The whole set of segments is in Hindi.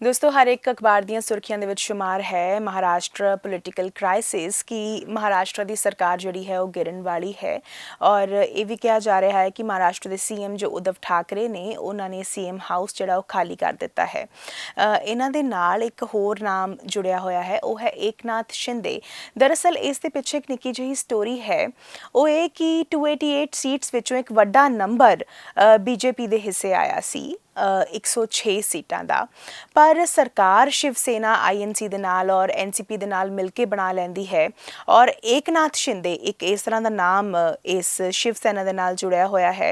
दोस्तों हर एक अखबार ਦੀਆਂ ਸੁਰਖੀਆਂ ਦੇ ਵਿੱਚ ਸ਼ੁਮਾਰ ਹੈ ਮਹਾਰਾਸ਼ਟਰ ਪੋਲੀਟੀਕਲ ਕ੍ਰਾਈਸਿਸ ਕਿ ਮਹਾਰਾਸ਼ਟਰ ਦੀ ਸਰਕਾਰ ਜਿਹੜੀ ਹੈ ਉਹ ਗਿਰਨ ਵਾਲੀ ਹੈ ਔਰ ਇਹ ਵੀ ਕਿਹਾ ਜਾ ਰਿਹਾ ਹੈ ਕਿ ਮਹਾਰਾਸ਼ਟਰ ਦੇ ਸੀਐਮ ਜੋ ਉਦਵ ਠਾਕਰੇ ਨੇ ਉਹਨਾਂ ਨੇ ਸੀਐਮ ਹਾਊਸ ਜਿਹੜਾ ਉਹ ਖਾਲੀ ਕਰ ਦਿੱਤਾ ਹੈ। ਇਹਨਾਂ ਦੇ ਨਾਲ ਇੱਕ ਹੋਰ ਨਾਮ ਜੁੜਿਆ ਹੋਇਆ ਹੈ ਉਹ ਹੈ ਏਕਨਾਥ ਸ਼ਿੰਦੇ। ਦਰਅਸਲ ਇਸ ਦੇ ਪਿੱਛੇ ਇੱਕ ਨਿੱਕੀ ਜਿਹੀ ਸਟੋਰੀ ਹੈ ਉਹ ਇਹ ਕਿ 288 ਸੀਟਸ ਵਿੱਚੋਂ ਇੱਕ ਵੱਡਾ ਨੰਬਰ ਬੀਜੇਪੀ ਦੇ ਹਿੱਸੇ ਆਇਆ ਸੀ 106 ਸੀਟਾਂ ਦਾ पर सरकार शिव सेना आईएनसी ਦੇ ਨਾਲ और एनसीपी ਦੇ ਨਾਲ ਮਿਲ ਕੇ ਬਣਾ ਲੈਂਦੀ ਹੈ और एकनाथ शिंदे एक इस तरह ਦਾ ਨਾਮ ਇਸ शिव सेना ਦੇ ਨਾਲ ਜੁੜਿਆ ਹੋਇਆ ਹੈ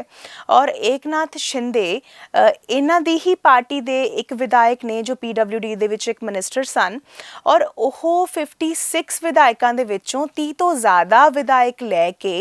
और एकनाथ शिंदे ਇਹਨਾਂ ਦੀ ਹੀ ਪਾਰਟੀ ਦੇ ਇੱਕ ਵਿਧਾਇਕ ਨੇ ਜੋ ਪੀਡਬਲਿਊਡੀ ਦੇ ਵਿੱਚ ਇੱਕ ਮਿਨਿਸਟਰ ਸਨ और ਉਹ 56 ਵਿਧਾਇਕਾਂ ਦੇ ਵਿੱਚੋਂ 30 ਤੋਂ ਜ਼ਿਆਦਾ ਵਿਧਾਇਕ ਲੈ ਕੇ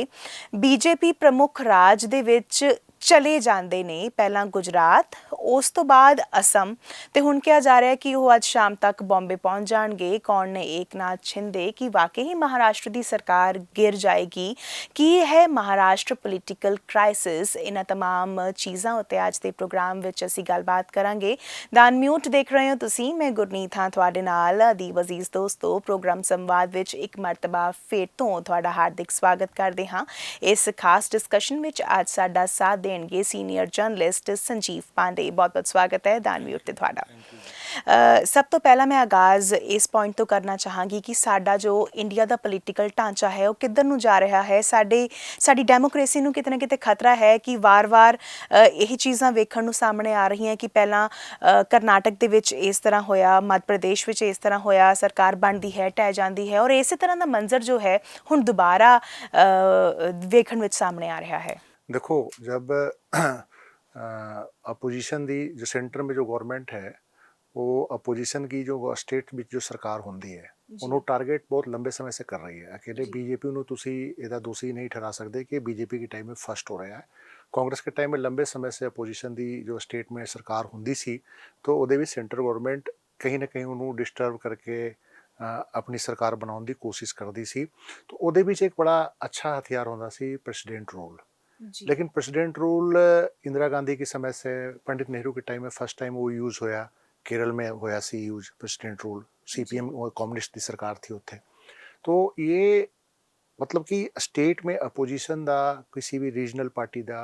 ਬੀਜੇਪੀ ਪ੍ਰਮੁੱਖ ਰਾਜ ਦੇ ਵਿੱਚ ਚਲੇ ਜਾਂਦੇ ਨੇ। ਪਹਿਲਾਂ ਗੁਜਰਾਤ ਉਸ ਤੋਂ ਬਾਅਦ ਅਸਮ ਤੇ ਹੁਣ ਕਿਹਾ ਜਾ ਰਿਹਾ ਕਿ ਉਹ ਅੱਜ ਸ਼ਾਮ ਤੱਕ ਬੰਬੇ ਪਹੁੰਚ ਜਾਣਗੇ। ਕੌਣ ਨੇ ਏਕਨਾਥ ਸ਼ਿੰਦੇ ਕਿ ਵਾਕਈ ਹੀ ਮਹਾਰਾਸ਼ਟਰ ਦੀ ਸਰਕਾਰ ਗਿਰ ਜਾਏਗੀ ਕੀ ਹੈ ਮਹਾਰਾਸ਼ਟਰ ਪੋਲੀਟੀਕਲ ਕ੍ਰਾਈਸਿਸ ਇਹਨਾਂ तमाम ਚੀਜ਼ਾਂ ਉੱਤੇ ਅੱਜ ਦੇ ਪ੍ਰੋਗਰਾਮ ਵਿੱਚ ਅਸੀਂ ਗੱਲਬਾਤ ਕਰਾਂਗੇ। ਦਾਨ ਮਿਊਟ ਦੇਖ ਰਹੇ ਹੋ ਤੁਸੀਂ ਮੈਂ ਗੁਰਨੀਤ ਹਾਂ ਤੁਹਾਡੇ ਨਾਲ ਅਦੀਬ ਅਜ਼ੀਜ਼ ਦੋਸਤੋ ਪ੍ਰੋਗਰਾਮ ਸੰਵਾਦ ਵਿੱਚ ਇੱਕ ਮਰਤਬਾ ਫੇਰ ਤੋਂ ਤੁਹਾਡਾ ਹਾਰਦਿਕ ਸਵਾਗਤ ਕਰਦੇ ਹਾਂ। ਇਸ ਖਾਸ ਡਿਸਕਸ਼ਨ ਵਿੱਚ ਅੱਜ ਸਾਡਾ ਸਾਥ देणगे सीनियर जर्नलिस्ट संजीव पांडे। बहुत बहुत स्वागत है दान म्यूट ते तुहाडा। सब तो पहला मैं आगाज़ इस पॉइंट तो करना चाहांगी कि साडा जो इंडिया का पोलीटिकल ढांचा है वो किधर नूं जा रहा है। साडी डेमोक्रेसी नूं किते ना किते खतरा है कि वार-वार यही चीज़ां वेखण नूं सामने आ रही हैं कि पहला करनाटक दे विच इस तरह होया, मध्य प्रदेश विच इस तरह होया, सरकार बनदी है ढह जाती है और इस तरह का मंजर जो है हुण दोबारा वेखण विच सामने आ रहा है। देखो जब अपोजिशन दी जो सेंटर में जो गवर्नमेंट है वो अपोजिशन की जो स्टेट में जो सरकार होंदी है उन्होंने टारगेट बहुत लंबे समय से कर रही है। अकेले बीजेपी ਨੂੰ ਤੁਸੀਂ ਇਹਦਾ ਦੋਸ਼ੀ नहीं ठहरा सकते कि बीजेपी के टाइम में फर्स्ट हो रहा है। कांग्रेस के टाइम में लंबे समय से अपोजिशन ਦੀ जो स्टेट में सरकार ਹੁੰਦੀ ਸੀ तो ਉਹਦੇ ਵਿੱਚ सेंटर गवर्नमेंट कहीं ना कहीं ਉਹਨੂੰ डिस्टर्ब करके अपनी सरकार ਬਣਾਉਣ ਦੀ ਕੋਸ਼ਿਸ਼ ਕਰਦੀ ਸੀ। तो ਉਹਦੇ ਵਿੱਚ ਇੱਕ बड़ा अच्छा हथियार ਹੁੰਦਾ ਸੀ प्रेसिडेंट रूल। लेकिन प्रेसिडेंट रूल इंदिरा गांधी के समय से पंडित नेहरू के टाइम में फर्स्ट टाइम वो यूज़ होया, केरल में होया सी use president rule. CPM communist की सरकार थी उत्थे। तो ये मतलब कि स्टेट में अपोजिशन दा किसी भी रीजनल पार्टी दा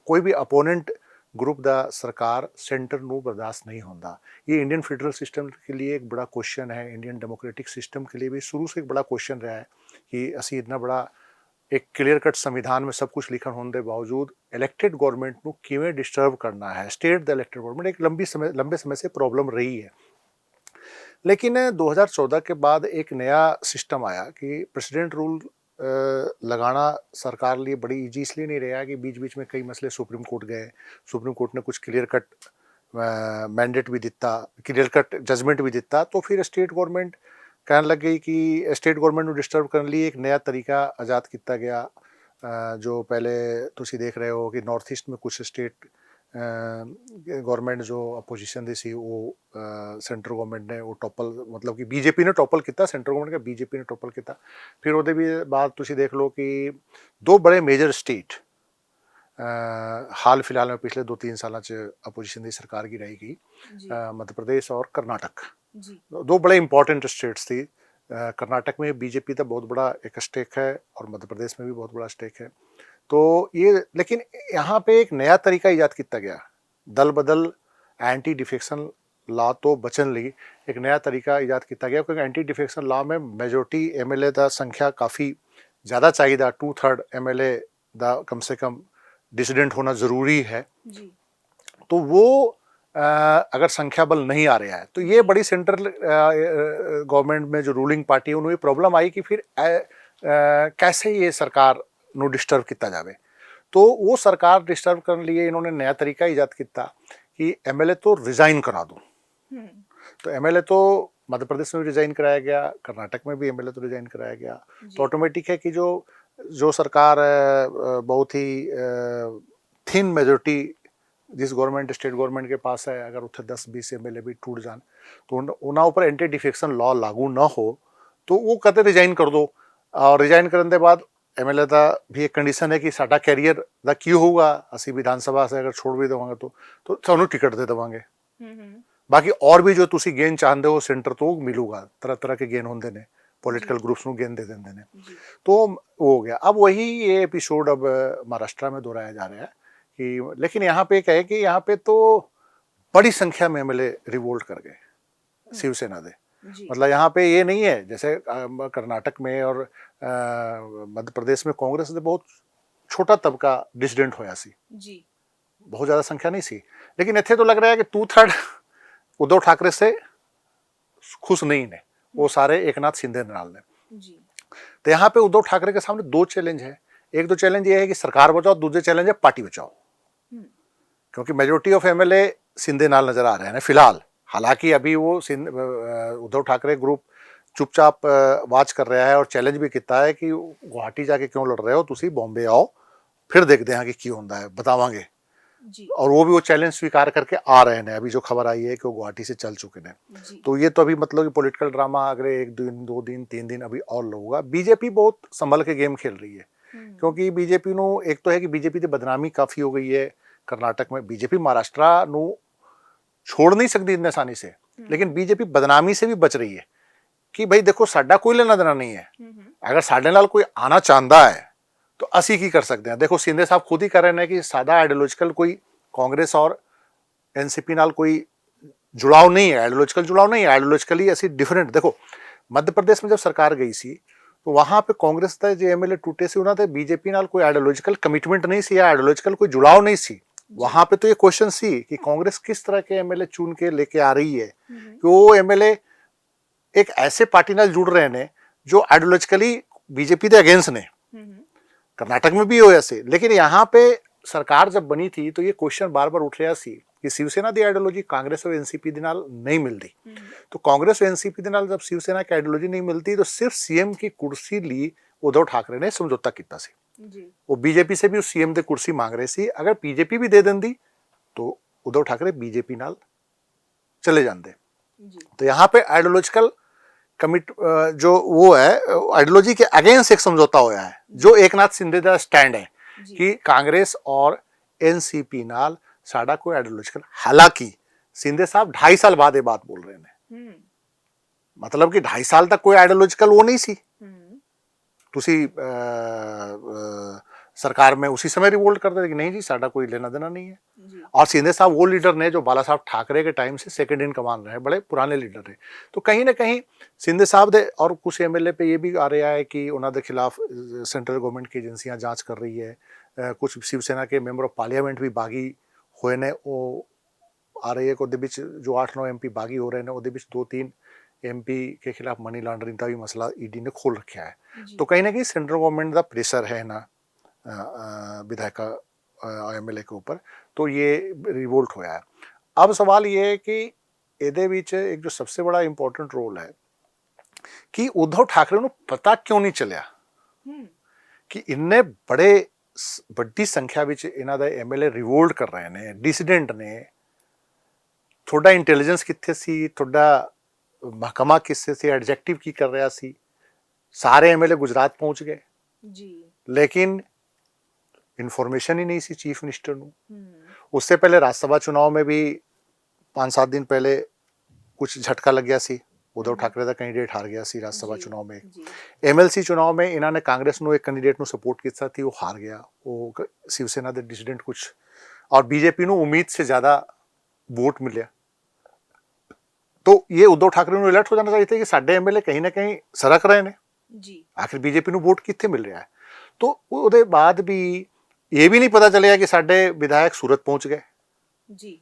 कोई भी अपोनेंट ग्रुप दा सरकार सेंटर नू बर्दाश्त नहीं होता। ये इंडियन फेडरल सिस्टम के लिए एक बड़ा क्वेश्चन है। इंडियन डेमोक्रेटिक सिस्टम के लिए भी शुरू से एक बड़ा क्वेश्चन रहा है कि असी इतना बड़ा एक क्लीयर कट संविधान में सब कुछ लिखा होने के बावजूद इलेक्टेड गवर्नमेंट को किवें डिस्टर्ब करना है। स्टेट द इलेक्टेड गवर्नमेंट एक लंबे समय से प्रॉब्लम रही है। लेकिन 2014 के बाद एक नया सिस्टम आया कि प्रेसिडेंट रूल लगाना सरकार लिए बड़ी ईजी इसलिए नहीं रहा कि बीच बीच में कई मसले सुप्रीम कोर्ट गए। सुप्रीम कोर्ट ने कुछ क्लियर कट मैंडेट भी दिता, क्लियर कट जजमेंट भी दिता। तो फिर स्टेट गवर्नमेंट कहने लग गई कि स्टेट गवर्नमेंट को डिस्टर्ब करने लिए एक नया तरीका आज़ाद किया गया। जो पहले तुसी देख रहे हो कि नॉर्थ ईस्ट में कुछ स्टेट गवर्नमेंट जो अपोजिशन दी सी वो सेंटर गवर्नमेंट ने वो टॉपल मतलब कि बीजेपी ने टॉपल किया, सेंटर गवर्नमेंट का बीजेपी ने टॉपल किया। फिर वो भी बाद तुसी देख लो कि दो बड़े मेजर स्टेट हाल फिलहाल में पिछले 2-3 साल अपोजिशन की सरकार गिराई गई, मध्य प्रदेश और कर्नाटक। दो बड़े इंपॉर्टेंट स्टेट्स थी। कर्नाटक में बीजेपी का बहुत बड़ा एक स्टेक है और मध्य प्रदेश में भी बहुत बड़ा स्टेक है। तो ये लेकिन यहाँ पे एक नया तरीका ईजाद किया गया, दल बदल एंटी डिफेक्शन लॉ तो बचन ली एक नया तरीका ईजाद किया गया क्योंकि एंटी डिफेक्शन लॉ में मेजोरिटी एमएलए का संख्या काफ़ी ज़्यादा चाहिए, 2/3 एमएलए का कम से कम डिसिडेंट होना ज़रूरी है जी। तो वो अगर संख्या बल नहीं आ रहा है तो ये बड़ी सेंट्रल गवर्नमेंट में जो रूलिंग पार्टी है उन्हें प्रॉब्लम आई कि फिर कैसे ये सरकार ਨੂੰ डिस्टर्ब किया जाए। तो वो सरकार डिस्टर्ब करने लिए इन्होंने नया तरीका ईजाद किया कि एमएलए तो रिज़ाइन करा दो। तो एमएलए तो मध्य प्रदेश में भी रिज़ाइन कराया गया, कर्नाटक में भी एमएलए तो रिज़ाइन कराया गया। तो ऑटोमेटिक है कि जो सरकार बहुत ही थिन मेजोरिटी जिस गवर्नमेंट स्टेट गवर्नमेंट के पास है अगर उत्थे 10-20 एमएलए भी टूट जान तो उन्होंने ऊपर एंटी डिफेक्शन लॉ लागू ना हो तो वो कहते रिजाइन कर दो। और रिजाइन करने के बाद एमएलए का भी एक कंडीशन है कि साडा कैरियर का की होगा, असी विधानसभा से अगर छोड़ भी देवांगे तो सानू टिकट दे देवांगे। ਬਾਕੀ और भी जो तुसी गेन चाहते हो सेंटर तो मिलूगा, तरह तरह के गेन होंगे ने, पॉलिटिकल ग्रुप्स ਨੂੰ गेन दे देंगे ने। तो वो हो गया। अब वही ये एपिसोड अब महाराष्ट्र में दोहराया जा रहा है कि, लेकिन यहाँ पे क्या है कि यहाँ पे तो बड़ी संख्या में एमएलए रिवोल्ट कर गए शिवसेना दे। मतलब यहाँ पे ये नहीं है जैसे कर्नाटक में और मध्य प्रदेश में कांग्रेस दे बहुत छोटा तबका डिसिडेंट होया सी जी, बहुत ज्यादा संख्या नहीं सी, लेकिन इत्थे तो लग रहा है कि 2/3 उद्धव ठाकरे से खुश नहीं ने, वो सारे एकनाथ शिंदे नाल ने जी। तो यहाँ पे उद्धव ठाकरे के सामने दो चैलेंज है। एक तो चैलेंज ये है कि सरकार बचाओ, दूसरे चैलेंज है पार्टी बचाओ, क्योंकि मेजोरिटी ऑफ एमएलए शिंदे नाल नजर आ रहे हैं फिलहाल। हालांकि अभी वो उद्धव ठाकरे ग्रुप चुपचाप वाच कर रहा है और चैलेंज भी किया है कि गुवाहाटी जाके क्यों लड़ रहे हो, तुसी बॉम्बे आओ फिर देखते हैं कि क्यों होता है, बतावांगे जी। और वो भी वो चैलेंज स्वीकार करके आ रहे हैं। अभी जो खबर आई है कि वो गुवाहाटी से चल चुके हैं, तो ये तो अभी मतलब कि पॉलिटिकल ड्रामा अगले 1 दिन 2 दिन 3 दिन अभी और होगा। बीजेपी बहुत संभल के गेम खेल रही है, क्योंकि बीजेपी नु एक तो है कि बीजेपी की बदनामी काफी हो गई है कर्नाटक में। बीजेपी महाराष्ट्र नु छोड़ नहीं सकती इतने आसानी से, लेकिन बीजेपी बदनामी से भी बच रही है कि भाई देखो साडा कोई लेना देना नहीं है, अगर साडे नाल कोई आना चाहता है तो असी की कर सकते हैं। देखो शिंदे साहब खुद ही कर रहे हैं कि सादा आइडियोलॉजिकल कोई कांग्रेस और एनसीपी नाल कोई जुड़ाव नहीं है, आइडियोलॉजिकल जुड़ाव नहीं है, आइडियोलॉजिकली असी डिफरेंट। देखो मध्य प्रदेश में जब सरकार गई सी तो वहां पे कांग्रेस के जो एमएलए टूटे सी उन्होंने बीजेपी नाल कोई आइडियोलॉजिकल कमिटमेंट नहीं सी, आइडियोलॉजिकल कोई जुड़ाव नहीं सी। वहां पे तो ये क्वेश्चन सी कि कांग्रेस किस तरह के एमएलए चुन के लेके आ रही है कि वो एमएलए एक ऐसे पार्टी नाल जुड़ रहे ने जो आइडियोलॉजिकली बीजेपी के अगेंस्ट ने। कर्नाटक में भी हो ऐसे, लेकिन यहाँ पे सरकार जब बनी थी तो ये क्वेश्चन बार बार उठ रहा सी कि शिवसेना की आइडियोलॉजी कांग्रेस और एनसीपी के नाल नहीं मिलती। तो कांग्रेस और एनसीपी के नाल जब शिवसेना की आइडियोलॉजी नहीं मिलती तो सिर्फ सीएम की कुर्सी ली उद्धव ठाकरे ने समझौता किया सी। वो बीजेपी से भी उस सीएम की कुर्सी मांग रहे सी, अगर बीजेपी भी दे देंदी तो उद्धव ठाकरे बीजेपी नाल चले जाते। तो यहाँ पे आइडियोलॉजिकल कमिट जो वो है आइडियोलॉजी के अगेंस्ट एक समझौता होया है, जो एकनाथ शिंदे का स्टैंड है कि कांग्रेस और एनसीपी नाल साडा कोई आइडियोलॉजिकल। हालांकि शिंदे साहब 2.5 साल बाद ये बात बोल रहे हैं, मतलब कि 2.5 साल तक कोई आइडियोलॉजिकल वो नहीं सी। तुसी सरकार में उसी समय रिवोल्ट कर दे कि नहीं जी साडा कोई लेना देना नहीं है। और शिंदे साहब वो लीडर ने जो बाला साहब ठाकरे के टाइम से सेकंड इन कमान रहे, बड़े पुराने लीडर है। तो कहीं ना कहीं शिंदे साहब दे और कुछ एमएलए पे ये भी आ रहा है कि उन्होंने खिलाफ सेंट्रल गवर्नमेंट की एजेंसियां जांच कर रही है। कुछ शिवसेना के मेंबर ऑफ पार्लियामेंट भी बागी हुए ने, वो आ रही है कि जो 8-9 एमपी बागी हो रहे हैं, 2-3 एमपी के खिलाफ मनी लॉन्ड्रिंग का भी मसला ईडी ने खोल रखा है। तो कहीं ना कहीं सेंट्रल गवर्नमेंट का प्रेशर है ना विधायक एमएलए के ऊपर, तो ये रिवोल्ट होया है। अब सवाल ये है कि ਇਹਦੇ ਵਿੱਚ एक जो सबसे बड़ा इंपॉर्टेंट रोल है कि उद्धव ठाकरे ਨੂੰ पता क्यों नहीं चलिया कि इन्ने बड़ी संख्या ਵਿੱਚ ਇਹਨਾਂ ਦੇ एमएलए रिवोल्ट कर रहे ने, डिसिडेंट ने। थोड़ा इंटेलिजेंस कित्थे सी, थोड़ा महकमा किससे सी, एडजेक्टिव की कर रहा सी। सारे एमएलए गुजरात पहुंच गए जी, लेकिन इंफॉर्मेशन ही नहीं सी चीफ मिनिस्टर ਨੂੰ। उससे पहले राज्यसभा चुनाव में भी 5-7 दिन पहले कुछ झटका लग गया सी, उद्धव ठाकरे का कैंडिडेट हार गया सी राज्यसभा चुनाव में। एमएलसी चुनाव में इन्होंने कांग्रेस को एक कैंडिडेट को सपोर्ट किया थी, वो हार गया, वो शिवसेना के डिसिडेंट कुछ, और बीजेपी को उम्मीद से ज्यादा वोट मिले। तो ये उद्धव ठाकरे को अलर्ट हो जाना चाहिए कि साडे एमएलए कहीं ना कहीं सरक रहे हैं जी, आखिर बीजेपी को वोट कितने मिल रहा है। तो उसके बाद भी ये भी नहीं पता चलेगा कि साडे विधायक सूरत पहुंच गए जी।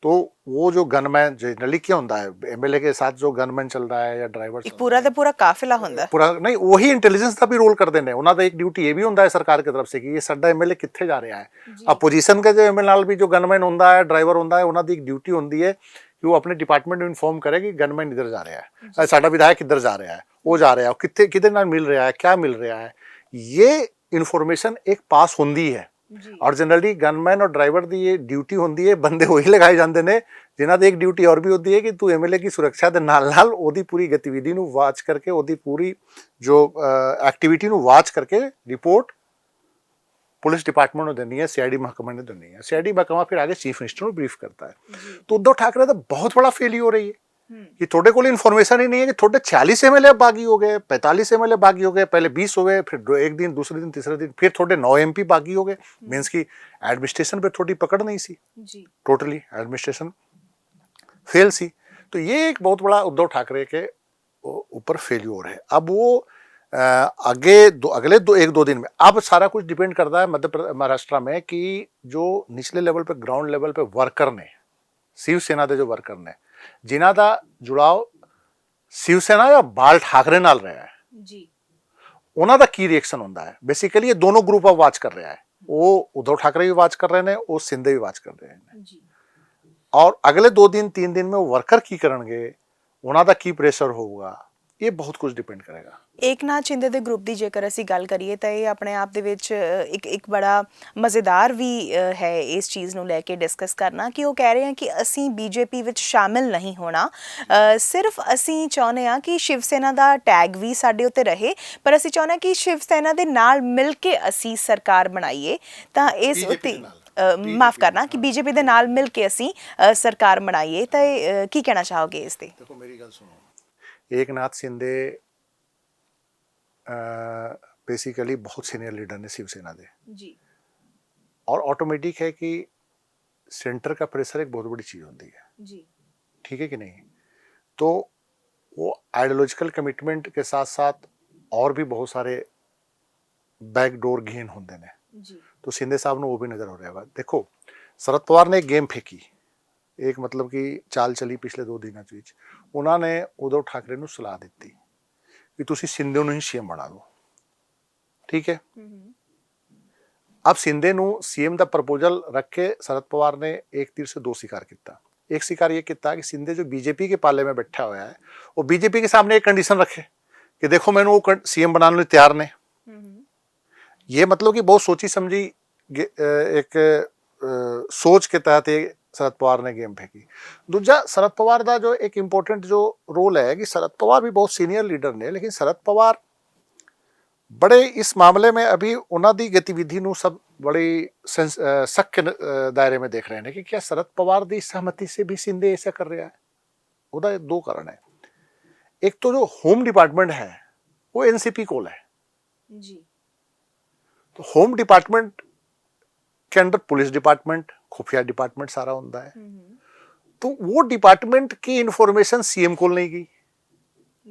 तो वो जो गनमैन जनरली क्या होता है एमएलए के साथ, जो गनमैन चल रहा है या ड्राइवर, एक पूरा का पूरा काफिला होता है, पूरा नहीं, वही इंटेलिजेंस का भी रोल करते हैं। उन्होंने एक ड्यूटी ये भी होता है सरकार की तरफ से कि ये साडा एमएलए कितने जा रहा है। अपोजिशन के जो एमएलए नाल भी जो गनमैन होता है, ड्राइवर होता है, उन्होंने एक ड्यूटी होती है कि वो अपने डिपार्टमेंट में इन्फॉर्म करे कि गनमैन इधर जा रहा है, साडा विधायक इधर जा रहा है, वो जा रहा है, कितने कितने नाल मिल रहा है, क्या मिल रहा है, ये इन्फॉर्मेशन एक पास होती है। और जनरली गनमैन और ड्राइवर की ये ड्यूटी होती है, बंदे वही लगाए जाते हैं जिन्होंने एक ड्यूटी और भी होती है कि तू एमएलए की सुरक्षा के नाल नाल ओदी पूरी गतिविधि ਨੂੰ वाच करके, ओदी पूरी जो एक्टिविटी ਨੂੰ वाच करके रिपोर्ट पुलिस डिपार्टमेंट ਨੂੰ ਦਿੰਦੀ ਹੈ, सीआईडी महकमा ने ਦਿੰਦੀ है, सीआईडी महकमा फिर आगे चीफ मिनिस्टर ਨੂੰ ब्रीफ करता है। तो उद्धव ठाकरे तो बहुत बड़ा फेलियर हो रही है कि थोड़े को इन्फॉर्मेशन ही नहीं है कि थोड़े 46 एमएलए बागी हो गए, 45 एमएलए बागी हो गए, पहले 20 हो गए, फिर एक दिन, दूसरे दिन, तीसरे दिन फिर थोड़े 9 एमपी बागी हो गए। मीन्स की एडमिनिस्ट्रेशन पे थोड़ी पकड़ नहीं सी, टोटली एडमिनिस्ट्रेशन फेल सी। तो ये एक बहुत बड़ा उद्धव ठाकरे के ऊपर फेल्योर है। अब वो अगले एक दो दिन में अब सारा कुछ डिपेंड करता है महाराष्ट्र में कि जो निचले लेवल पे, ग्राउंड लेवल पे वर्कर ने, शिवसेना के जो वर्कर ने जिन्हों का जुड़ाव शिवसेना या बाल ठाकरे नाल रहा है जी, उन्हों का की रिएक्शन होता है। बेसिकली ये दोनों ग्रुप ऑफ वाच कर रहा है, वो उद्धव ठाकरे भी वाच कर रहे हैं, वो शिंदे भी वाच कर रहे हैं जी। और अगले 2 दिन 3 दिन में वो वर्कर की करेंगे, उन्हों का की प्रेशर होगा, ये बहुत कुछ डिपेंड करेगा। एकनाथ शिंदे ਦੇ ਗਰੁੱਪ ਦੀ ਜੇਕਰ ਅਸੀਂ ਗੱਲ ਕਰੀਏ ਤਾਂ ਇਹ ਆਪਣੇ ਆਪ ਦੇ ਵਿੱਚ ਇੱਕ ਬੜਾ ਮਜ਼ੇਦਾਰ ਵੀ ਹੈ ਇਸ ਚੀਜ਼ ਨੂੰ ਲੈ ਕੇ ਡਿਸਕਸ ਕਰਨਾ ਕਿ ਉਹ ਕਹਿ ਰਹੇ ਹਨ ਕਿ ਅਸੀਂ ਬੀਜੇਪੀ ਵਿੱਚ ਸ਼ਾਮਿਲ ਨਹੀਂ ਹੋਣਾ, ਸਿਰਫ ਅਸੀਂ ਚਾਹੁੰਦੇ ਹਾਂ ਕਿ ਸ਼ਿਵ ਸੈਨਾ ਦਾ ਟੈਗ ਵੀ ਸਾਡੇ ਉੱਤੇ ਰਹੇ, ਪਰ ਅਸੀਂ ਚਾਹੁੰਦੇ ਹਾਂ ਕਿ ਸ਼ਿਵ ਸੈਨਾ ਦੇ ਨਾਲ ਮਿਲ ਕੇ ਅਸੀਂ ਸਰਕਾਰ ਬਣਾਈਏ। ਤਾਂ ਇਸ ਉੱਤੇ ਮਾਫ ਕਰਨਾ ਕਿ ਬੀਜੇਪੀ ਦੇ ਨਾਲ ਮਿਲ ਕੇ ਅਸੀਂ ਸਰਕਾਰ ਬਣਾਈਏ। ਤਾਂ ਕੀ ਕਹਿਣਾ ਚਾਹੋਗੇ ਇਸ ਤੇ? देखो मेरी गल सुनो, एकनाथ शिंदे बेसिकली बहुत सीनियर लीडर ने शिवसेना दे जी, और ऑटोमेटिक है कि सेंटर का प्रेशर एक बहुत बड़ी चीज होती है जी, ठीक है कि नहीं। तो वो आइडियोलॉजिकल कमिटमेंट के साथ साथ और भी बहुत सारे बैकडोर गेन होंगे ने जी। तो शिंदे साहब ने वो भी नजर हो रहा है। देखो शरद पवार ने एक गेम फेंकी, एक मतलब कि चाल चली पिछले 2 दिनों ਵਿੱਚ उन्होंने उद्धव ठाकरे ਨੂੰ सलाह दी कि ਤੁਸੀਂ शिंदे ਨੂੰ ही सीएम बना दो, ठीक है। अब शिंदे ਨੂੰ सीएम ਦਾ प्रपोजल रख के शरद पवार ने एक तीर से 2 शिकार किया। एक शिकार ये किया कि शिंदे जो बीजेपी के पाले में बैठा हुआ है वो बीजेपी के सामने एक कंडीशन रखे कि देखो मैंने वो सीएम बनाने लिए तैयार ने। ये मतलब कि बहुत सोची समझी एक सोच के तहत ये शरद पवार ने गेम फेंकी। दूजा शरद पवार का जो एक इंपॉर्टेंट जो रोल है कि शरद पवार भी बहुत सीनियर लीडर ने, लेकिन शरद पवार बड़े इस मामले में अभी उन्होंने गतिविधि नू सब बड़ी शक के दायरे में देख रहे हैं कि क्या शरद पवार की सहमति से भी शिंदे ऐसा कर रहा है। उसका 2 कारण है। एक तो जो होम डिपार्टमेंट है वो एनसीपी को है जी, तो होम डिपार्टमेंट के अंदर पुलिस डिपार्टमेंट, खुफिया डिपार्टमेंट सारा होता है। तो वो डिपार्टमेंट की इंफॉर्मेशन सीएम को नहीं गई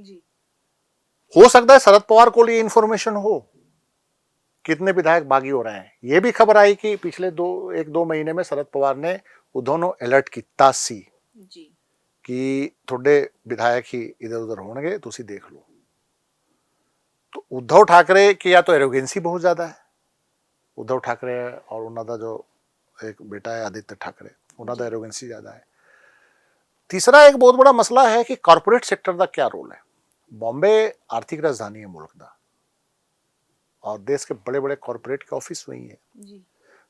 जी। हो सकता है शरद पवार को ये इंफॉर्मेशन हो कितने विधायक बागी हो रहे हैं। ये भी खबर आई कि पिछले 1-2 महीने में शरद पवार ने उन्होंने अलर्ट किया सी जी कि थोड़े विधायक ही इधर उधर होंगे, तुसी देख लो। तो उद्धव ठाकरे की या तो एरोगेंसी बहुत ज्यादा है, उद्धव ठाकरे और उन्होंने जो एक बेटा है आदित्य ठाकरे, उन्होंने एरोगेंसी ज्यादा है। तीसरा एक बहुत बड़ा मसला है कि कॉर्पोरेट सेक्टर का क्या रोल है। बॉम्बे आर्थिक राजधानी है मुल्क का और देश के बड़े बड़े कॉर्पोरेट के ऑफिस वही है जी।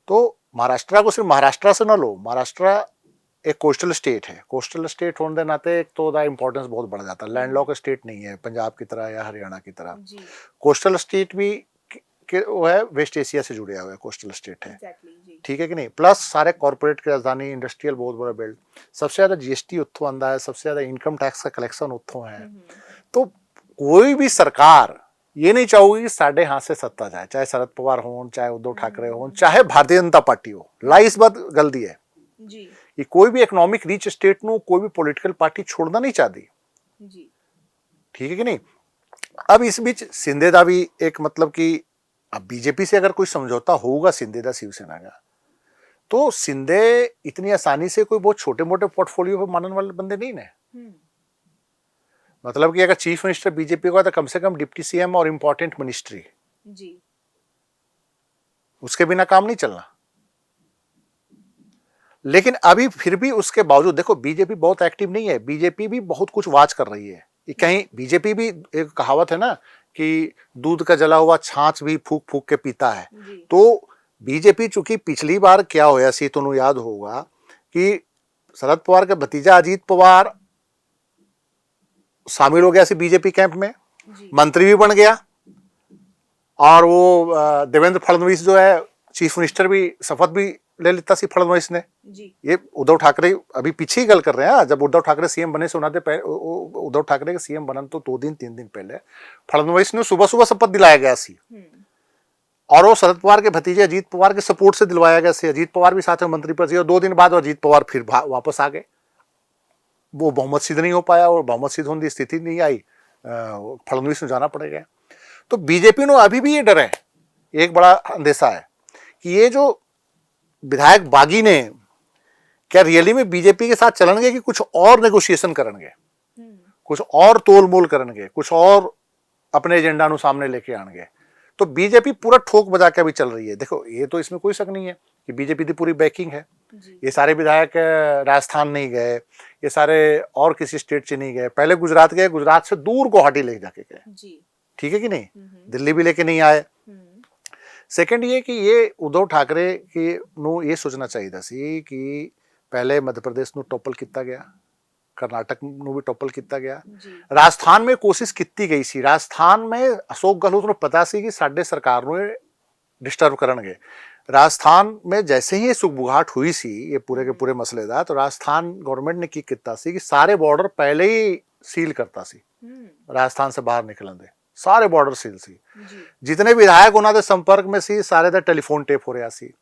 तो महाराष्ट्र को सिर्फ महाराष्ट्र से ना लो, महाराष्ट्र एक कोस्टल स्टेट है। कोस्टल स्टेट होने के नाते एक तो इंपॉर्टेंस बहुत बढ़ जाता है। लैंडलॉक स्टेट नहीं है पंजाब की तरह या हरियाणा की तरह। कोस्टल स्टेट भी वो है, वेस्ट एशिया से जुड़े हुए कोस्टल स्टेट है ठीक है कि नहीं। प्लस सारे कॉर्पोरेट की राजधानी, इंडस्ट्रियल बहुत बड़ा बेल्ट, सबसे ज्यादा जीएसटी उत्थों आता है, सबसे ज्यादा इनकम टैक्स का कलेक्शन उत्थों है। तो कोई भी सरकार ये नहीं चाहोगी कि साढ़े हाथ से सत्ता जाए, चाहे शरद पवार हो, चाहे उद्धव ठाकरे हो, चाहे भारतीय जनता पार्टी हो। लाई इस बात गलती है जी कि कोई भी इकोनॉमिक रिच स्टेट नु कोई भी पॉलिटिकल पार्टी छोड़ना नहीं चाहती जी, ठीक है कि नहीं। अब इस बीच शिंदे का भी एक मतलब कि अब बीजेपी से अगर कोई समझौता होगा शिंदे का शिवसेना का, तो शिंदे इतनी आसानी से कोई बहुत छोटे मोटे पोर्टफोलियो पे मानने वाले बंदे नहीं है। मतलब कि अगर चीफ मिनिस्टर बीजेपी का तो कम से कम डिप्टी सीएम और इंपॉर्टेंट मिनिस्ट्री जी, उसके बिना काम नहीं चलना। लेकिन अभी फिर भी उसके बावजूद देखो बीजेपी बहुत एक्टिव नहीं है, बीजेपी भी बहुत कुछ वाच कर रही है। कहीं बीजेपी भी एक कहावत है ना कि दूध का जला हुआ छाछ भी फूक फूक के पीता है। तो बीजेपी चूंकि पिछली बार क्या होया सी तो याद होगा कि शरद पवार के भतीजा अजीत पवार शामिल हो गया सी बीजेपी कैंप में, मंत्री भी बन गया और वो देवेंद्र फडणवीस जो है चीफ मिनिस्टर भी शपथ भी ले लिता सी फडणवीस ने। ਜੀ ये उद्धव ठाकरे अभी पीछे ही गल कर रहे हैं, जब उद्धव ठाकरे सीएम बने से उन्होंने उद्धव ठाकरे के सीएम बनने तो 2 दिन 3 दिन पहले फडणवीस ने सुबह सुबह शपथ दिलाया गया सी, और वो शरद पवार के भतीजे अजीत पवार के सपोर्ट से दिलवाया गया से। अजीत पवार भी साथ में मंत्री पर थे, और 2 दिन बाद अजीत पवार फिर वापस आ गए। वो बहुमत सिद्ध नहीं हो पाया, और बहुमत सिद्ध होने की स्थिति नहीं आई, फडणवीस ने जाना पड़ेगा। तो बीजेपी ने अभी भी ये डर है, एक बड़ा अंदेशा है कि ये जो विधायक बागी ने क्या रियली में बीजेपी के साथ चलेंगे कि कुछ और नेगोशिएशन करेंगे, कुछ और तोल मोल करेंगे, कुछ और अपने एजेंडा नु सामने लेके आएंगे। तो बीजेपी पूरा ठोक बजा के अभी चल रही है। देखो ये तो इसमें कोई शक नहीं है कि बीजेपी की पूरी बैकिंग है। ये सारे विधायक राजस्थान नहीं गए, ये सारे और किसी स्टेट से नहीं गए, पहले गुजरात गए, गुजरात से दूर गुवाहाटी ले जाके गए, ठीक है कि नहीं, दिल्ली भी लेके नहीं आए। सेकंड ये कि ये उद्धव ठाकरे की नु ये सोचना चाहिए सी कि पहले मध्य प्रदेश नु टॉपल किया गया, कर्नाटक नु भी टॉपल किया गया, राजस्थान में कोशिश की गई सी। राजस्थान में अशोक गहलोत नु पता सी कि साडे सरकार नु डिस्टर्ब करनगे। राजस्थान में जैसे ही ये सुगबुगाहट हुई सी ये पूरे के पूरे मसले दा, तो राजस्थान गवर्नमेंट ने की किया सी कि सारे बॉर्डर पहले ही सील करता सी, राजस्थान से बाहर निकलन दे, सारे बॉर्डर सील सी। जितने विधायक उन्होंने संपर्क में सी सारे दा टेलीफोन टेप हो रहा सी,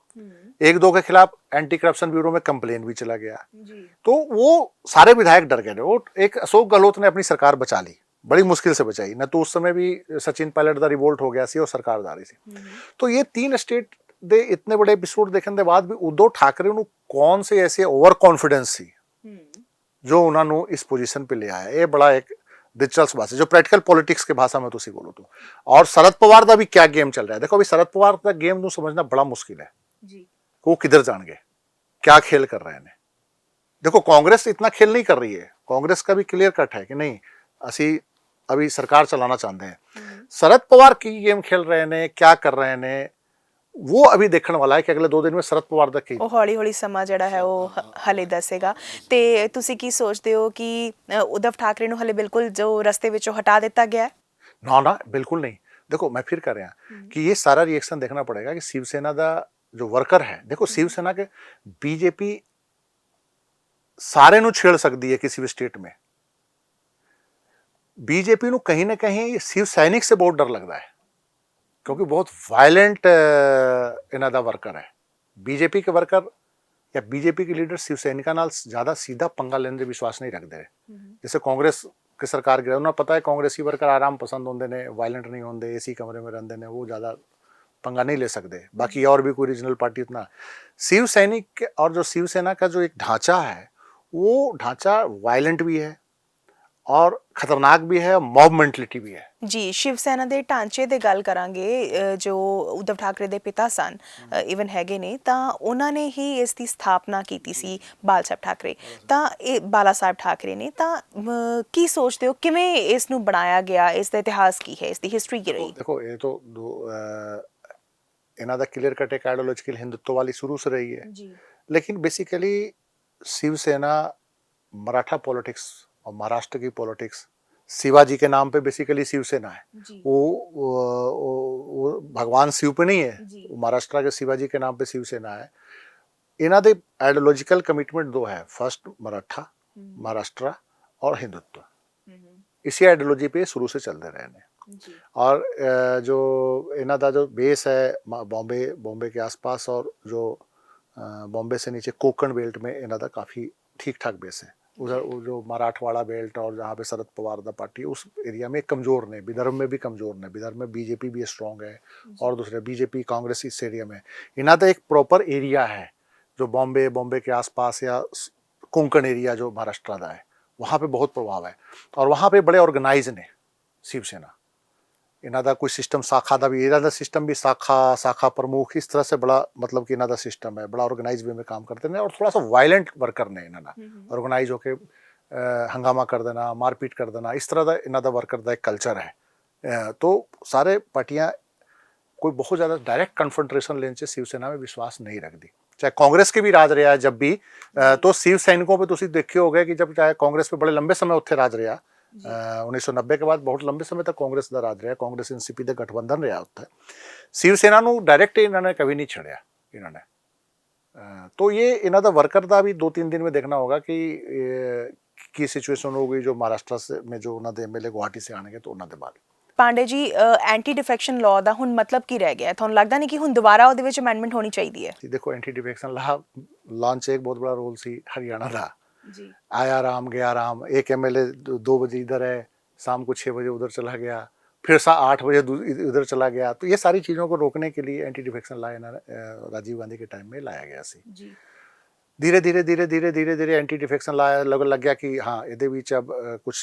1-2 के खिलाफ एंटी करप्शन ब्यूरो में कंप्लेन भी चला गया। तो वो सारे विधायक डर गए। वो एक अशोक गहलोत ने अपनी सरकार बचा ली, बड़ी मुश्किल से बचाई, न तो उस समय भी सचिन पायलट दा रिवोल्ट हो गया सी और सरकार दारी सी। तो ये 3 स्टेट दे इतने बड़े एपिसोड देखने के बाद भी उद्धव ठाकरे नु कौन से ऐसे ओवर कॉन्फिडेंस सी जो उन्होंने इस पोजीशन पे ले आया। ये बड़ा एक दिलचस्प बात है जो प्रैक्टिकल पॉलिटिक्स के भाषा में तुसी बोलो तो। और शरद पवार का भी क्या गेम चल रहा है, देखो अभी शरद पवार का गेम नु समझना बड़ा मुश्किल है जी। वो किधर जाएंगे, क्या खेल कर रहे हैं। देखो कांग्रेस इतना खेल नहीं कर रही है, कांग्रेस का भी क्लियर कट है कि नहीं असी अभी सरकार चलाना चाहते हैं। शरद पवार की गेम खेल रहे ने, क्या कर रहे ने, वो अभी देखने वाला है कि अगले 2 दिन में शरद पवार ਦਾ ਕੀ ਉਹ ਹੌਲੀ ਹੌਲੀ ਸਮਾਂ ਜਿਹੜਾ ਹੈ ਉਹ ਹਲੇ ਦੱਸੇਗਾ। ਤੇ ਤੁਸੀਂ ਕੀ ਸੋਚਦੇ ਹੋ ਕਿ ਉद्धਵ ਠਾਕਰੇ ਨੂੰ ਹਲੇ ਬਿਲਕੁਲ ਜੋ ਰਸਤੇ ਵਿੱਚੋਂ ਹਟਾ ਦਿੱਤਾ ਗਿਆ ਹੈ? ना ना बिल्कुल नहीं। देखो मैं फिर कह रहा कि ये सारा रिएक्शन देखना पड़ेगा कि शिवसेना का जो वर्कर है, देखो शिवसेना के बीजेपी सारे नु छेड़ सकती है किसी भी स्टेट में। बीजेपी नु कहीं ना कहीं शिव सैनिक से बहुत डर लगता है, क्योंकि बहुत वायलेंट इन्हों का वर्कर है। बीजेपी के वर्कर या बीजेपी के लीडर शिव सैनिका नाल ज्यादा सीधा पंगा लेने के विश्वास नहीं रखते। जैसे कांग्रेस की सरकार गिरा, उन्हें पता है कांग्रेसी वर्कर आराम पसंद होंगे ने, वायलेंट नहीं होंगे, एसी कमरे में रहते हैं, वो ज़्यादा पंगा नहीं ले सकते। बाकी और भी कोई रीजनल पार्टी उतना। शिव सैनिक और जो शिवसेना का जो एक ढांचा है वो ढांचा वायलेंट भी है और खतरनाक भी है, मॉब मेंटलिटी भी है जी। शिव सेना ਦੇ ਢਾਂਚੇ ਦੇ ਗੱਲ ਕਰਾਂਗੇ, ਜੋ ਉद्धਵ ਠਾਕਰੇ ਦੇ ਪਿਤਾ ਸਨ ਇਵਨ ਹੈਗੇ ਨੇ, ਤਾਂ ਉਹਨਾਂ ਨੇ ਹੀ ਇਸ ਦੀ ਸਥਾਪਨਾ ਕੀਤੀ ਸੀ, ਬਾਲ ਸਾਹਿਬ ਠਾਕਰੇ। ਤਾਂ ਇਹ ਬਾਲਾ ਸਾਹਿਬ ਠਾਕਰੇ ਨੇ, ਤਾਂ ਕੀ ਸੋਚਦੇ ਹੋ ਕਿਵੇਂ ਇਸ ਨੂੰ ਬਣਾਇਆ ਗਿਆ, ਇਸ ਦਾ ਇਤਿਹਾਸ ਕੀ ਹੈ, ਇਸ ਦੀ ਹਿਸਟਰੀ ਕੀ ਰਹੀ? देखो ये तो इन्हों का क्लियर कट एक आइडियोलॉजिकल हिंदुत्व वाली शुरू से रही है जी। लेकिन बेसिकली शिवसेना मराठा पॉलिटिक्स और महाराष्ट्र की पॉलिटिक्स, शिवाजी के नाम पे बेसिकली शिवसेना है। वो भगवान शिव पे नहीं है, वो महाराष्ट्र के शिवाजी के नाम पे शिवसेना है। इन्हों दे आइडियोलॉजिकल कमिटमेंट 2 है, फर्स्ट मराठा, महाराष्ट्र और हिंदुत्व। इसी आइडियोलॉजी पे शुरू से चलते रहे हैं। और जो इन्हों का जो बेस है बॉम्बे के आसपास, और जो बॉम्बे से नीचे कोंकण बेल्ट में इन्हों का काफ़ी ठीक ठाक बेस है। उधर जो मराठवाड़ा बेल्ट और जहाँ पे शरद पवार दा पार्टी उस एरिया में कमज़ोर ने, विदर्भ में भी कमज़ोर ने, विदर्भ में बीजेपी भी स्ट्रॉन्ग है और दूसरे बीजेपी कांग्रेस इस एरिया में। इन्हों का एक प्रॉपर एरिया है जो बॉम्बे के आसपास या कोंकण एरिया जो महाराष्ट्र का है, वहाँ पे बहुत प्रभाव है। और वहाँ पे बड़े ऑर्गेनाइज ने शिवसेना। इन्हों का कोई सिस्टम शाखा का भी, इन्हों का सिस्टम भी शाखा प्रमुख, इस तरह से बड़ा मतलब कि इन्हों का सिस्टम है, बड़ा ऑर्गेनाइज वे में काम करते हैं। और थोड़ा सा वायलेंट वर्कर ने इन्होंने ऑर्गेनाइज होके हंगामा कर देना, मारपीट कर देना, इस तरह का इन्हों का वर्कर का एक कल्चर है। तो सारे पार्टियां कोई बहुत ज़्यादा डायरेक्ट कन्फ्रंटेशन लेने से शिवसेना में विश्वास नहीं रखती। चाहे कांग्रेस के भी राज रहा है जब भी, तो शिव सैनिकों पर तुम देखे हो गए कि जब चाहे कांग्रेस पे बड़े लंबे समय उत्थे राज रहा, 1990 के बाद बहुत लंबे समय तक कांग्रेस ਦਾ ਰਾਜ ਰਿਹਾ ਕਾਂਗਰਸ ਐਨਸੀਪੀ ਦਾ ਗਠਬੰਧਨ ਰਿਹਾ ਉੱਥੇ शिव सेना ਨੂੰ डायरेक्ट ਇਹਨਾਂ ਨੇ कभी नहीं छड़िया इन्होंने तो ये इन्हों का वर्कर का भी 2-3 दिन में देखना होगा कि की सिचुएशन होगी जो महाराष्ट्र से में जो उन्होंने एमएलए गुवाहाटी से आने तो उन्होंने बाद ਪਾਂਡੇ ਜੀ ਐਂਟੀ ਡਿਫੈਕਸ਼ਨ ਲਾਅ ਦਾ ਹੁਣ ਮਤਲਬ ਕੀ ਰਹਿ ਗਿਆ ਤੁਹਾਨੂੰ ਲੱਗਦਾ ਨਹੀਂ ਕਿ ਹੁਣ ਦੁਬਾਰਾ ਉਹਦੇ ਵਿੱਚ ਅਮੈਂਡਮੈਂਟ ਹੋਣੀ ਚਾਹੀਦੀ ਹੈ देखो एंटी डिफेक्शन ला लॉन्च एक बहुत बड़ा रोल सी हरियाणा का जी आया राम गया राम एक एमएलए 2 बजे इधर है शाम को 6 बजे उधर चला गया फिर 8 बजे इधर चला गया तो ये सारी चीज़ों को रोकने के लिए एंटी डिफेक्शन ला राजीव गांधी के टाइम में लाया गया सी जी धीरे धीरे एंटी डिफेक्शन लाया लग गया कि हाँ ये बीच अब कुछ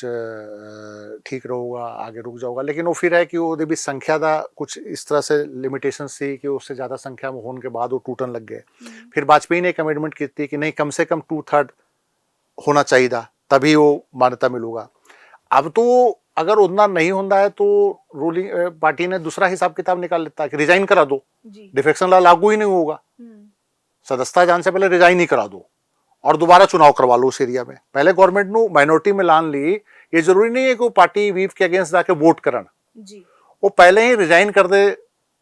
ठीक रहूगा आगे रुक जाऊगा लेकिन वो फिर है कि वो भी संख्या का कुछ इस तरह से लिमिटेशन सी कि उससे ज़्यादा संख्या में होने के बाद वो टूटन लग गए फिर वाजपेयी ने एक कमिटमेंट की थी कि नहीं कम से कम 2/3 होना चाहिए था तभी वो मान्यता मिलूगा अब तो अगर उतना नहीं होता है तो रूलिंग पार्टी ने दूसरा हिसाब किताब निकाल लेता है कि रिजाइन करा दो डिफेक्शन ला लागू ही नहीं होगा सदस्यता जाने से पहले रिजाइन ही करा दो और दोबारा चुनाव करवा लो उस एरिया में पहले गवर्नमेंट नु माइनॉरिटी में लान ली ये जरूरी नहीं है कि वो पार्टी वीव के अगेंस्ट जाके वोट करन वो पहले ही रिजाइन कर दे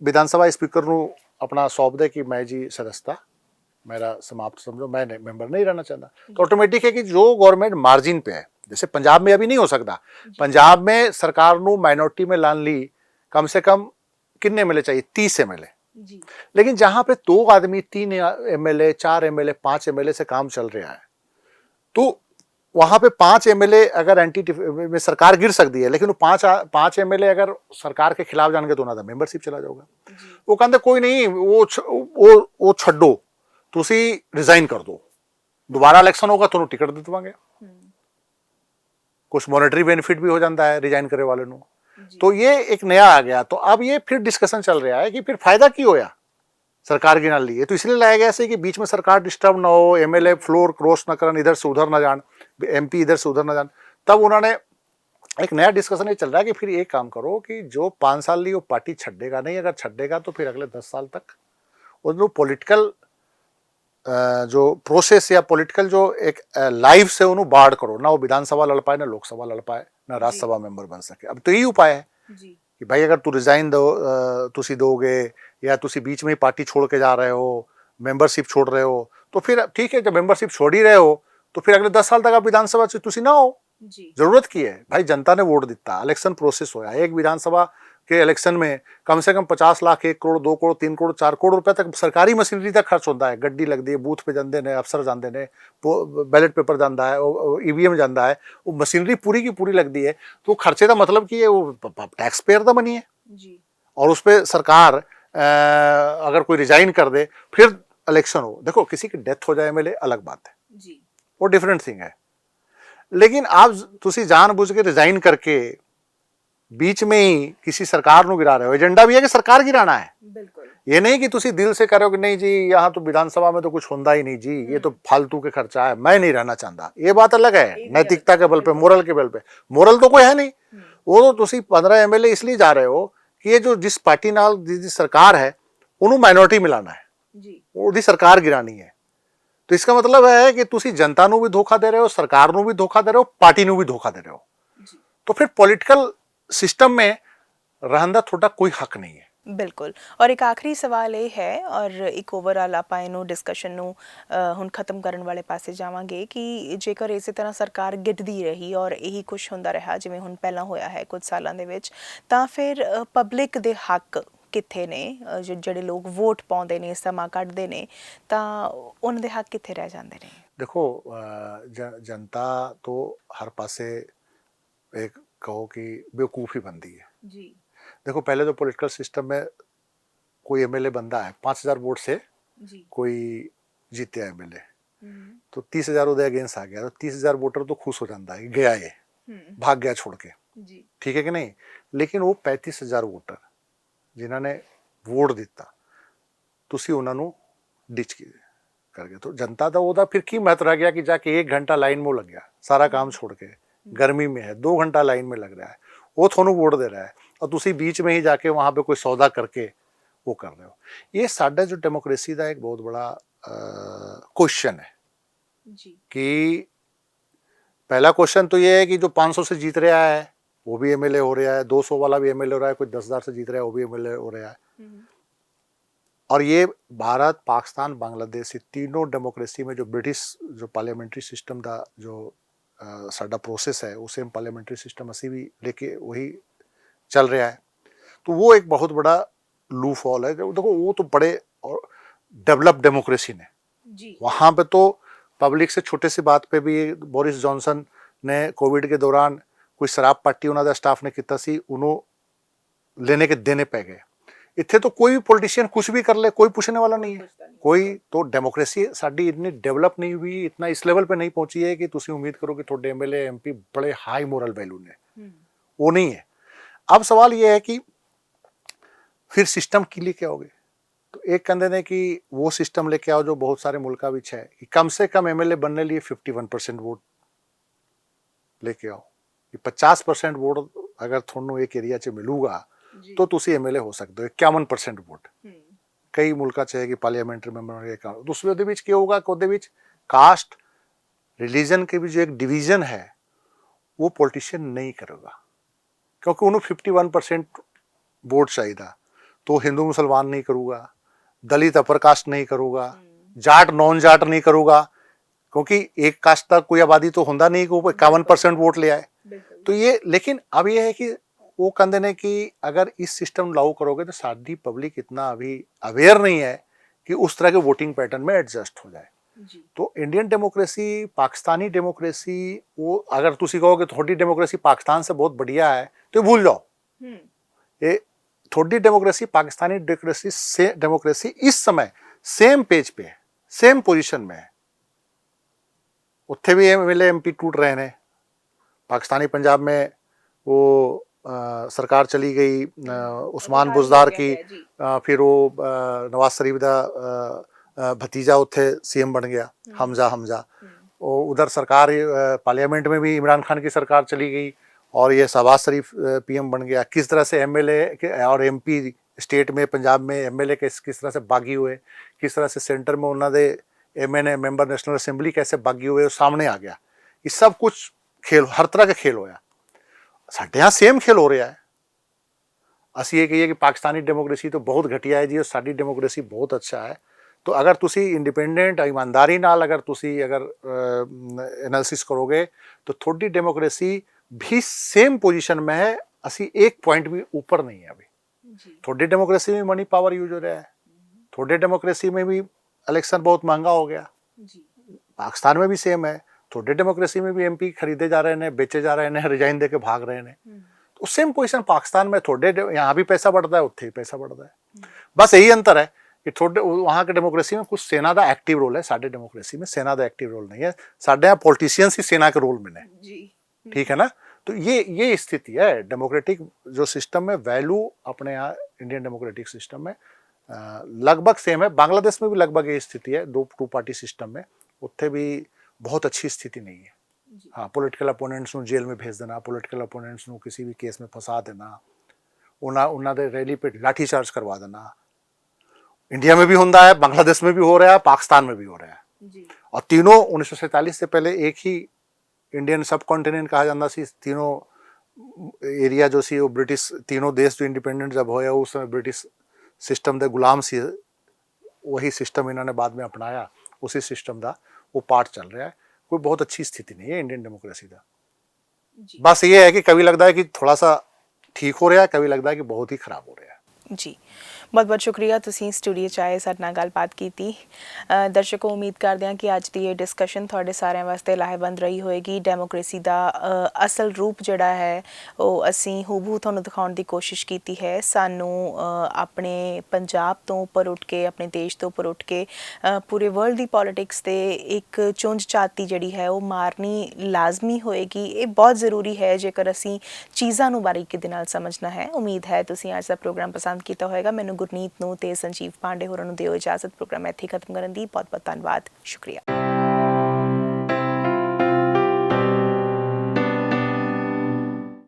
विधानसभा स्पीकर नु अपना सौंप दे कि मैं जी सदस्यता मेरा समाप्त समझो मैं मेंबर नहीं रहना चाहता तो ऑटोमेटिक है कि जो गवर्नमेंट मार्जिन पे है जैसे पंजाब में अभी नहीं हो सकता पंजाब में सरकार नु माइनॉरिटी में लान ली कम से कम कितने एमएलए चाहिए 30 एमएलए लेकिन जहां पे 2 आदमी 3 एमएलए 4 एमएलए 5 एमएलए से काम चल रहा है तो वहां पे 5 एमएलए अगर एंटी में सरकार गिर सकती है लेकिन वो 5 एमएलए अगर सरकार के खिलाफ जाएंगे तो उन्होंने मेंबरशिप चला जाएगा वो कहते कोई नहीं वो छड्डो तुसी रिजाइन कर दो दोबारा इलेक्शन होगा तो टिकट दे देवांगे कुछ मॉनेटरी बेनिफिट भी हो जाता है रिजाइन करे वाले नु तो ये एक नया आ गया तो अब ये फिर डिस्कशन चल रहा है कि फिर फायदा की होया सरकार गिना लिए तो इसलिए लाया गया कि बीच में सरकार डिस्टर्ब ना हो एमएलए फ्लोर क्रॉस ना करन इधर से उधर ना जान एमपी इधर से उधर ना जान तब उन्होंने एक नया डिस्कशन ये चल रहा है कि फिर एक काम करो कि जो 5 साल ली वो पार्टी छड्डेगा नहीं अगर छड्डेगा तो फिर अगले 10 साल तक उन्होंने पॉलिटिकल जो प्रोसेस या पॉलिटिकल जो एक लाइफ से उन्होंने बाढ़ करो ना वो विधानसभा लड़ पाए ना लोकसभा लड़ पाए ना राज्यसभा मेंबर बन सके अब तो यही उपाय है कि भाई अगर तू रिजाइन दो तुसी दोगे या तुसी बीच में ही पार्टी छोड़ के जा रहे हो मेंबरशिप छोड़ रहे हो तो फिर ठीक है जब मेंबरशिप छोड़ ही रहे हो तो फिर अगले 10 साल तक आप विधानसभा से तुसी ना हो जरूरत की है भाई जनता ने वोट दिता इलेक्शन प्रोसेस होया एक विधानसभा के इलेक्शन में कम से कम 50 लाख 1 करोड़ 2 करोड़ 3 करोड़ 4 करोड़ रुपए तक सरकारी मशीनरी तक खर्च होता है गड्डी लगती है बूथ पे जाते ने अफसर जाते ने बैलेट पेपर जाता है ईवीएम जाता है वो मशीनरी पूरी की पूरी लगती है तो खर्चे का मतलब कि वो टैक्स पेयर का मनी है और उस पर सरकार अगर कोई रिजाइन कर दे फिर इलेक्शन हो देखो किसी की डेथ हो जाए एमएलए अलग बात है वो डिफरेंट थिंग है लेकिन आप तुसी जानबूझ के रिजाइन करके बीच में ही किसी सरकार को गिरा रहे हो एजेंडा भी है कि सरकार गिराना है बिल्कुल ये नहीं कि तुसी दिल से करो कि नहीं जी यहाँ तो विधानसभा में तो कुछ होता ही नहीं जी ये तो फालतू के खर्चा है मैं नहीं रहना चाहता ये बात अलग है नैतिकता के बल पे मोरल के बल पे मोरल तो कोई है नहीं वो तो तुसी 15 एमएलए इसलिए जा रहे हो कि ये जो जिस पार्टी नाल जिस सरकार है उन्होंने माइनॉरिटी मिलाना है वो सरकार गिरानी है तो इसका मतलब है कि तुसी जनता को भी धोखा दे रहे हो सरकार को भी धोखा दे रहे हो पार्टी को भी धोखा दे रहे हो तो फिर पॉलिटिकल सिस्टम में रहने का थोड़ा कोई हक नहीं है बिल्कुल और एक आखिरी सवाल ये है और एक ओवरऑल आप इनू डिस्कशन ਨੂੰ ਹੁਣ ਖਤਮ ਕਰਨ ਵਾਲੇ ਪਾਸੇ ਜਾਵਾਂਗੇ ਕਿ ਜੇਕਰ ਇਸੇ ਤਰ੍ਹਾਂ ਸਰਕਾਰ ਗਿੱਟਦੀ ਰਹੀ ਔਰ ਇਹੀ ਕੁਝ ਹੁੰਦਾ ਰਿਹਾ ਜਿਵੇਂ ਹੁਣ ਪਹਿਲਾਂ ਹੋਇਆ ਹੈ ਕੁਝ ਸਾਲਾਂ ਦੇ ਵਿੱਚ ਤਾਂ ਫਿਰ ਪਬਲਿਕ ਦੇ ਹੱਕ ਕਿੱਥੇ ਨੇ ਜਿਹੜੇ ਲੋਕ ਵੋਟ ਪਾਉਂਦੇ ਨੇ ਸਮਾਂ ਕੱਢਦੇ ਨੇ ਤਾਂ ਉਹਨਾਂ ਦੇ ਹੱਕ ਕਿੱਥੇ ਰਹਿ ਜਾਂਦੇ ਨੇ देखो जनता तो हर पासे एक कहो कि बेवकूफ़ी बनती है जी देखो पहले तो पॉलिटिकल सिस्टम में कोई एमएलए बंदा है 5,000 वोट से जी कोई जीते एमएलए तो 30,000 उदय अगेंस्ट आ गया तो 30,000 वोटर तो खुश हो जाता है गया ये भाग गया छोड़ के जी ठीक है कि नहीं लेकिन वो 35,000 वोटर जिन्होंने वोट दिता तुसी उन्होंने डिच की कर गए तो जनता का वो फिर की महत्व रह गया कि जाके 1 घंटा लाइन में लग गया सारा काम छोड़ के गर्मी में है 2 घंटा लाइन में लग रहा है वो थोनू वोट दे रहा है और तुसी बीच में ही जाके वहाँ पे कोई सौदा करके वो कर रहे हो ये साडा जो डेमोक्रेसी का एक बहुत बड़ा क्वेश्चन है जी कि पहला क्वेश्चन तो ये है कि जो 500 से जीत रहा है वो भी एमएलए हो रहा है, 200 वाला भी एमएलए हो रहा है, कोई 10,000 से जीत रहा है वो भी एमएलए हो रहा है। और ये भारत, पाकिस्तान, बांग्लादेश, ये तीनों डेमोक्रेसी में जो ब्रिटिश जो पार्लियामेंट्री सिस्टम का जो साडा प्रोसेस है, वो सेम पार्लियामेंट्री सिस्टम असी भी लेके वही चल रहा है। तो वो एक बहुत बड़ा लूप हॉल है। देखो वो तो बड़े और डेवलप डेमोक्रेसी ने जी वहाँ पे तो पब्लिक से छोटे सी बात पे भी बोरिस जॉनसन ने कोविड के दौरान कोई शराब पार्टी उन्होंने स्टाफ ने किया सी उन्होंने लेने के देने पे गए। इतने तो कोई भी पॉलिटिशियन कुछ भी कर ले, कोई पूछने वाला नहीं है। कोई तो डेमोक्रेसी साडी इतनी डेवलप नहीं हुई, इतना इस लेवल पे नहीं पहुंची है कि तुम उम्मीद करो कि थोड़े एमएलए एमपी बड़े हाई मोरल वैल्यू ने, वो नहीं है। अब सवाल ये है कि फिर सिस्टम की लेके आओगे तो एक कहते हैं कि वो सिस्टम लेके आओ जो बहुत सारे मुल्का विच है कि कम से कम एमएलए बनने लिए 51% वोट लेके आओ। कि 50% वोट अगर थोनू एक एरिया च मिलूगा तो तुसी एमएलए हो सकते हो। 51% वोट कई मुल्का च है कि पार्लियामेंट्री मैंबर तो उसमें ਉਹਦੇ ਵਿੱਚ ਕੀ ਹੋਊਗਾ ਕਿ ਉਹਦੇ ਵਿੱਚ कास्ट रिलीजन के भी जो एक डिवीजन है वो पॉलिटिशियन नहीं करेगा क्योंकि उन्होंने 51% वोट चाहिए। तो हिंदू मुसलमान नहीं करूँगा, दलित अपर कास्ट नहीं करूँगा, जाट नॉन जाट नहीं करूँगा, क्योंकि एक कास्ट तक कोई आबादी तो होता नहीं कि वो 51% वोट ले आए। तो ये लेकिन अब ये है कि वो कहते हैं कि अगर इस सिस्टम लागू करोगे तो सारी पब्लिक इतना अभी अवेयर नहीं है कि उस तरह के वोटिंग पैटर्न में एडजस्ट हो जाए। तो इंडियन डेमोक्रेसी, पाकिस्तानी डेमोक्रेसी, वो अगर तुसी कहोगे थोड़ी डेमोक्रेसी पाकिस्तान से बहुत बढ़िया है तो भूल जाओ। ये थोड़ी डेमोक्रेसी, पाकिस्तानी डेमोक्रेसी इस समय सेम पेज पे है, सेम पोजीशन में है। उत्थे भी एमएलए एमपी टूट रहे हैं। पाकिस्तानी पंजाब में वो सरकार चली गई उस्मान बुज़दार की, फिर वो नवाज शरीफ का भतीजा उत्थे सीएम बन गया, हमजा। उधर सरकार पार्लियामेंट में भी इमरान खान की सरकार चली गई और ये शहबाज शरीफ पीएम बन गया। किस तरह से एमएलए और एमपी स्टेट में, पंजाब में एमएलए किस तरह से बागी हुए, किस तरह से सेंटर में उन्होंने एमएनए मैंबर नेशनल असेंबली कैसे बागी हुए, वो सामने आ गया। ये सब कुछ खेल, हर तरह का खेल होया। साढ़े यहाँ सेम खेल हो रहा है। असी ये कहिए कि पाकिस्तानी डेमोक्रेसी तो बहुत घटिया है जी और साड़ी डेमोक्रेसी बहुत अच्छा है। तो अगर तुसी इंडिपेंडेंट ईमानदारी नाल अगर तुसी अगर एनालिसिस करोगे तो थोड़ी डेमोक्रेसी भी सेम पोजीशन में है। असी एक पॉइंट भी ऊपर नहीं है अभी। थोड़ी डेमोक्रेसी में मनी पावर यूज हो रहा है, थोड़ी डेमोक्रेसी में भी इलेक्शन बहुत महंगा हो गया। पाकिस्तान में भी सेम है। थोड़े डेमोक्रेसी में भी एमपी खरीदे जा रहे हैं, बेचे जा रहे हैं, रिजाइन देके भाग रहे हैं। तो सेम पोजीशन पाकिस्तान में, थोड़े यहाँ भी पैसा बढ़ता है, उत्थे भी पैसा बढ़ता है। बस यही अंतर है कि थोड़े वहाँ के डेमोक्रेसी में कुछ सेना का एक्टिव रोल है, साढ़े डेमोक्रेसी में सेना का एक्टिव रोल नहीं है। साढ़े यहाँ पॉलिटिशियंस ही सेना के रोल में है। ठीक है ना। तो ये स्थिति है डेमोक्रेटिक जो सिस्टम में। वैल्यू अपने यहाँ इंडियन डेमोक्रेटिक सिस्टम में लगभग सेम है। बांग्लादेश में भी लगभग ये स्थिति है, टू पार्टी सिस्टम में। उत्थे भी बहुत अच्छी स्थिति नहीं है। हाँ, पॉलिटिकल अपोनेंट्स को जेल में भेज देना, पॉलिटिकल अपोनेंट्स को किसी भी केस में फंसा देना, उन्होंने रैली पे लाठी चार्ज करवा देना। इंडिया में भी होता है, बांग्लादेश में भी हो रहा है, पाकिस्तान में भी हो रहा है। और तीनों 1947 से पहले एक ही इंडियन सब कॉन्टिनेंट कहा जाता सी। तीनों एरिया जो सी वो ब्रिटिश, तीनों देश जो इंडिपेंडेंट जब होया उस समय ब्रिटिश सिस्टम के गुलाम सी। वही सिस्टम इन्होंने बाद में अपनाया, उसी सिस्टम का वो पार्ट चल रहा है। कोई बहुत अच्छी स्थिति नहीं है इंडियन डेमोक्रेसी का। बस ये है कि कभी लगता है कि थोड़ा सा ठीक हो रहा है, कभी लगता है कि बहुत ही खराब हो रहा है। जी, बहुत बहुत शुक्रिया ਤੁਸੀਂ ਸਟੂਡੀਓ 'ਚ ਆਏ, ਸਾਡੇ ਨਾਲ ਗੱਲਬਾਤ ਕੀਤੀ। ਦਰਸ਼ਕੋ, ਉਮੀਦ ਕਰਦੇ ਹਾਂ ਕਿ ਅੱਜ ਦੀ ਇਹ ਡਿਸਕਸ਼ਨ ਤੁਹਾਡੇ ਸਾਰਿਆਂ ਵਾਸਤੇ ਲਾਹੇਵੰਦ ਰਹੀ ਹੋਏਗੀ। ਡੈਮੋਕ੍ਰੇਸੀ ਦਾ ਅਸਲ ਰੂਪ ਜਿਹੜਾ ਹੈ ਉਹ ਅਸੀਂ ਹੂਬਹੂ ਤੁਹਾਨੂੰ ਦਿਖਾਉਣ ਦੀ ਕੋਸ਼ਿਸ਼ ਕੀਤੀ ਹੈ। ਸਾਨੂੰ ਆਪਣੇ ਪੰਜਾਬ ਤੋਂ ਉੱਪਰ ਉੱਠ ਕੇ, ਆਪਣੇ ਦੇਸ਼ ਤੋਂ ਉੱਪਰ ਉੱਠ ਕੇ ਪੂਰੇ ਵਰਲਡ ਦੀ ਪੋਲਿਟਿਕਸ 'ਤੇ ਇੱਕ ਚੁੰਝ ਚਾਤੀ ਜਿਹੜੀ ਹੈ ਉਹ ਮਾਰਨੀ ਲਾਜ਼ਮੀ ਹੋਏਗੀ। ਇਹ ਬਹੁਤ ਜ਼ਰੂਰੀ ਹੈ ਜੇਕਰ ਅਸੀਂ ਚੀਜ਼ਾਂ ਨੂੰ ਬਾਰੀਕੀ ਦੇ ਨਾਲ ਸਮਝਣਾ ਹੈ। ਉਮੀਦ ਹੈ ਤੁਸੀਂ ਅੱਜ ਦਾ ਪ੍ਰੋਗਰਾਮ ਪਸੰਦ ਕੀਤਾ ਹੋਏਗਾ। ਮੈਨੂੰ ਗੁਰਨੀਤ ਨੂੰ ਤੇ ਸੰਜੀਵ ਪਾਂਡੇ ਹੋਰਾਂ ਨੂੰ ਦਿਓ ਇਜਾਜ਼ਤ। ਪ੍ਰੋਗਰਾਮ ਇੱਥੇ ਖਤਮ ਕਰਨ ਦੀ ਬਹੁਤ ਬਹੁਤ ਧੰਨਵਾਦ, ਸ਼ੁਕਰੀਆ।